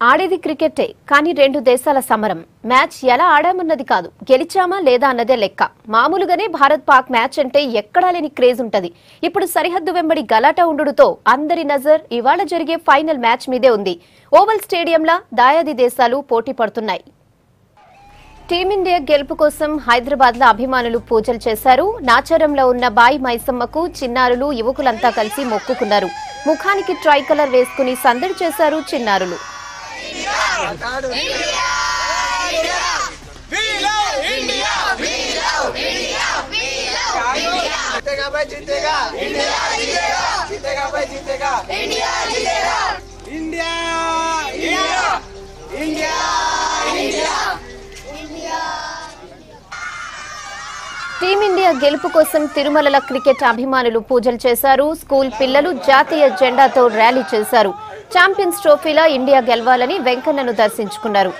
ఆడేది క్రికెటే కానీ రెండు దేశాల సమరం మ్యాచ్ ఎలా ఆడామన్నది కాదు గెలిచామా లేదా అన్నదే లెక్క మామూలుగానే భారత్ పాక్ మ్యాచ్ అంటే ఎక్కడా లేని క్రేజ్ ఉంటది ఇప్పుడు సరిహద్దు వెంబడి గలాటా ఉండుడుతో అందరి నజర్ ఇవాళ జరిగే ఫైనల్ మ్యాచ్ మీదే ఉంది ఓవల్ స్టేడియంలా దాయాది దేశాలు పోటీ పడుతున్నాయి టీమిండియా గెలుపు కోసం హైదరాబాద్ లో అభిమానులు పూజలు చేశారు నాచారంలో ఉన్న బాయి మైసమ్మకు చిన్నారులు యువకులంతా కలిసి మొక్కుకున్నారు ముఖానికి ట్రై కలర్ వేసుకుని సందడి చేశారు చిన్నారులు టీమిండియా గెలుపు కోసం తిరుమలల క్రికెట్ అభిమానులు పూజలు చేశారు స్కూల్ పిల్లలు జాతీయ జెండాతో ర్యాలీ చేశారు ఛాంపియన్స్ ట్రోఫీలో ఇండియా గెలవాలని వెంకన్నను దర్శించుకున్నారు